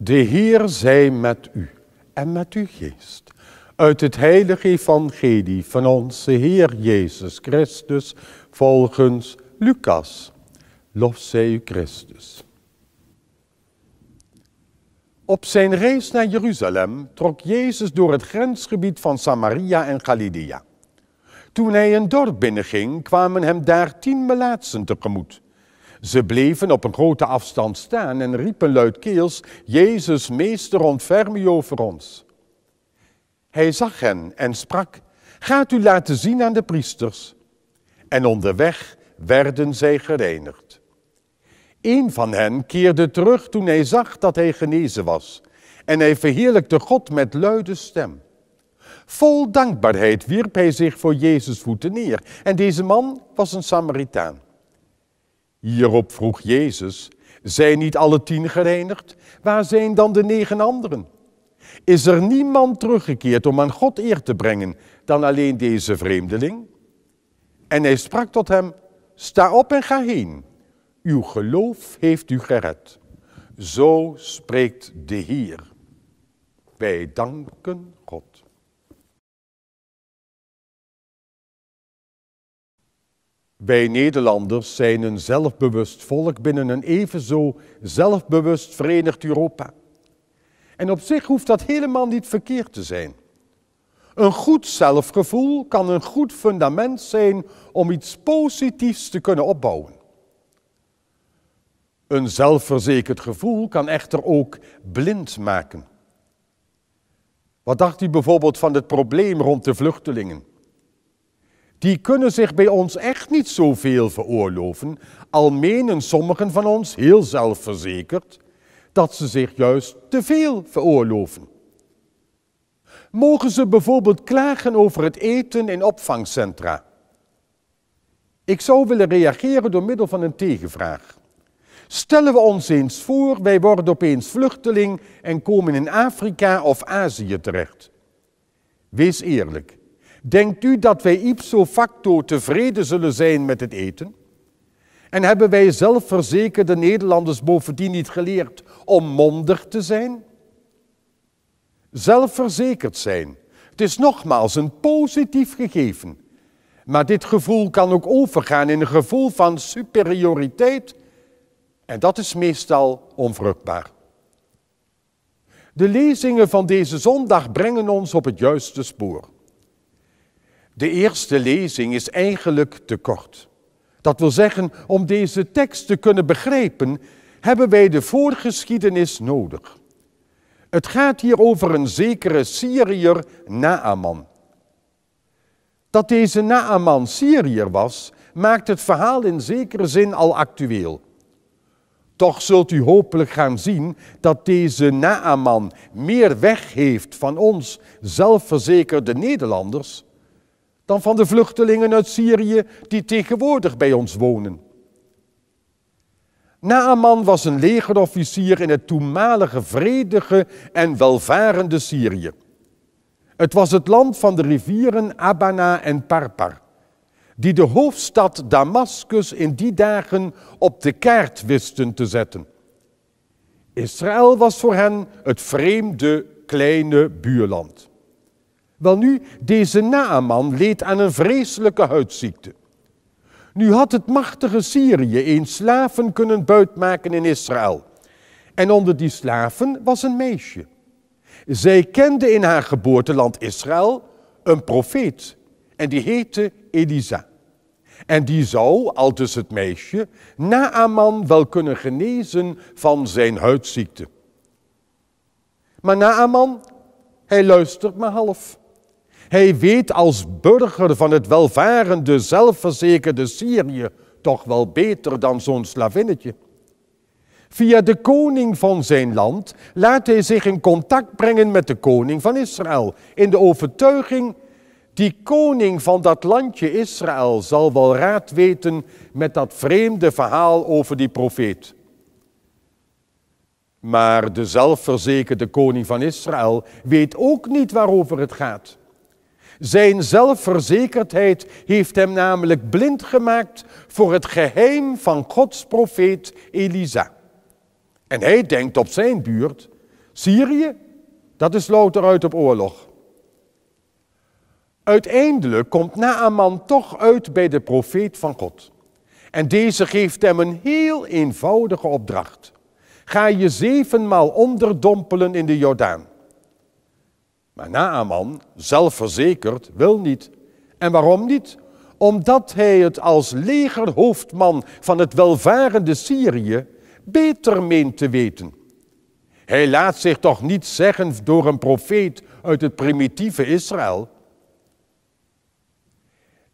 De Heer zij met u en met uw geest. Uit het heilige evangelie van onze Heer Jezus Christus volgens Lucas. Lof zij u Christus. Op zijn reis naar Jeruzalem trok Jezus door het grensgebied van Samaria en Galilea. Toen hij een dorp binnenging, kwamen hem daar 10 melaatsen tegemoet. Ze bleven op een grote afstand staan en riepen luidkeels: Jezus, meester, ontferm u over ons. Hij zag hen en sprak: gaat u laten zien aan de priesters. En onderweg werden zij gereinigd. Een van hen keerde terug toen hij zag dat hij genezen was. En hij verheerlijkte God met luide stem. Vol dankbaarheid wierp hij zich voor Jezus' voeten neer. En deze man was een Samaritaan. Hierop vroeg Jezus: zijn niet alle 10 gereinigd? Waar zijn dan de 9 anderen? Is er niemand teruggekeerd om aan God eer te brengen dan alleen deze vreemdeling? En hij sprak tot hem: sta op en ga heen. Uw geloof heeft u gered. Zo spreekt de Heer. Wij danken God. Wij Nederlanders zijn een zelfbewust volk binnen een evenzo zelfbewust verenigd Europa. En op zich hoeft dat helemaal niet verkeerd te zijn. Een goed zelfgevoel kan een goed fundament zijn om iets positiefs te kunnen opbouwen. Een zelfverzekerd gevoel kan echter ook blind maken. Wat dacht u bijvoorbeeld van het probleem rond de vluchtelingen? Die kunnen zich bij ons echt niet zoveel veroorloven, al menen sommigen van ons heel zelfverzekerd dat ze zich juist te veel veroorloven. Mogen ze bijvoorbeeld klagen over het eten in opvangcentra? Ik zou willen reageren door middel van een tegenvraag. Stellen we ons eens voor, wij worden opeens vluchteling en komen in Afrika of Azië terecht. Wees eerlijk. Denkt u dat wij ipso facto tevreden zullen zijn met het eten? En hebben wij zelfverzekerde Nederlanders bovendien niet geleerd om mondig te zijn? Zelfverzekerd zijn, het is nogmaals een positief gegeven. Maar dit gevoel kan ook overgaan in een gevoel van superioriteit. En dat is meestal onvruchtbaar. De lezingen van deze zondag brengen ons op het juiste spoor. De eerste lezing is eigenlijk te kort. Dat wil zeggen, om deze tekst te kunnen begrijpen, hebben wij de voorgeschiedenis nodig. Het gaat hier over een zekere Syriër Naaman. Dat deze Naaman Syriër was, maakt het verhaal in zekere zin al actueel. Toch zult u hopelijk gaan zien dat deze Naaman meer weg heeft van ons zelfverzekerde Nederlanders dan van de vluchtelingen uit Syrië die tegenwoordig bij ons wonen. Naaman was een legerofficier in het toenmalige vredige en welvarende Syrië. Het was het land van de rivieren Abana en Parpar, die de hoofdstad Damascus in die dagen op de kaart wisten te zetten. Israël was voor hen het vreemde kleine buurland. Welnu, deze Naaman leed aan een vreselijke huidziekte. Nu had het machtige Syrië eens slaven kunnen buitmaken in Israël. En onder die slaven was een meisje. Zij kende in haar geboorteland Israël een profeet. En die heette Elisa. En die zou, aldus het meisje, Naaman wel kunnen genezen van zijn huidziekte. Maar Naaman, hij luistert maar half. Hij weet als burger van het welvarende, zelfverzekerde Syrië toch wel beter dan zo'n slavinnetje. Via de koning van zijn land laat hij zich in contact brengen met de koning van Israël, in de overtuiging: die koning van dat landje Israël zal wel raad weten met dat vreemde verhaal over die profeet. Maar de zelfverzekerde koning van Israël weet ook niet waarover het gaat. Zijn zelfverzekerdheid heeft hem namelijk blind gemaakt voor het geheim van Gods profeet Elisa. En hij denkt op zijn beurt Syrië, dat is louter uit op oorlog. Uiteindelijk komt Naaman toch uit bij de profeet van God. En deze geeft hem een heel eenvoudige opdracht. Ga je 7 maal onderdompelen in de Jordaan. Maar Naaman, zelfverzekerd, wil niet. En waarom niet? Omdat hij het als legerhoofdman van het welvarende Syrië beter meent te weten. Hij laat zich toch niet zeggen door een profeet uit het primitieve Israël.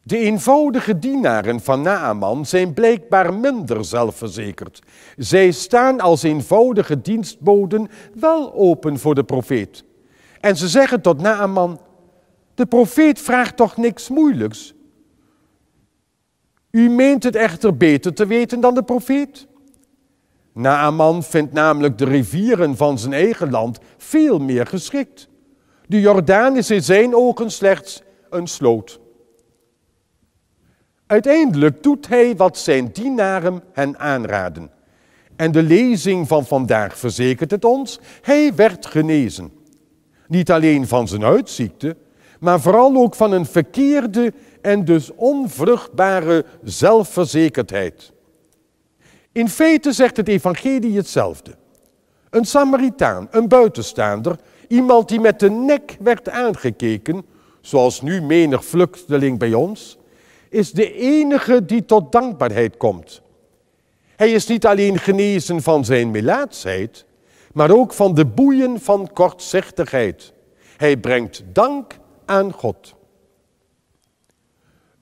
De eenvoudige dienaren van Naaman zijn blijkbaar minder zelfverzekerd. Zij staan als eenvoudige dienstboden wel open voor de profeet. En ze zeggen tot Naaman, de profeet vraagt toch niks moeilijks? U meent het echter beter te weten dan de profeet? Naaman vindt namelijk de rivieren van zijn eigen land veel meer geschikt. De Jordaan is in zijn ogen slechts een sloot. Uiteindelijk doet hij wat zijn dienaren hen aanraden. En de lezing van vandaag verzekert het ons, hij werd genezen. Niet alleen van zijn huidziekte, maar vooral ook van een verkeerde en dus onvruchtbare zelfverzekerdheid. In feite zegt het evangelie hetzelfde. Een Samaritaan, een buitenstaander, iemand die met de nek werd aangekeken, zoals nu menig vluchteling bij ons, is de enige die tot dankbaarheid komt. Hij is niet alleen genezen van zijn melaatsheid, maar ook van de boeien van kortzichtigheid. Hij brengt dank aan God.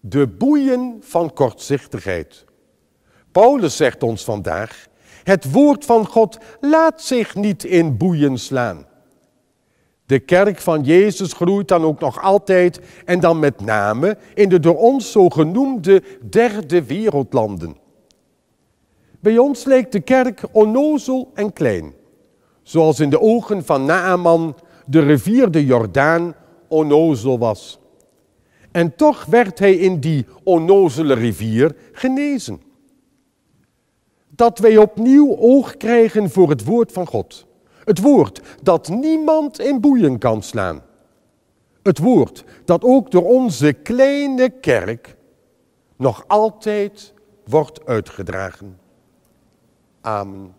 De boeien van kortzichtigheid. Paulus zegt ons vandaag, het woord van God laat zich niet in boeien slaan. De kerk van Jezus groeit dan ook nog altijd en dan met name in de door ons zo genoemde derde wereldlanden. Bij ons lijkt de kerk onnozel en klein, zoals in de ogen van Naaman de rivier de Jordaan onnozel was. En toch werd hij in die onnozele rivier genezen. Dat wij opnieuw oog krijgen voor het woord van God. Het woord dat niemand in boeien kan slaan. Het woord dat ook door onze kleine kerk nog altijd wordt uitgedragen. Amen.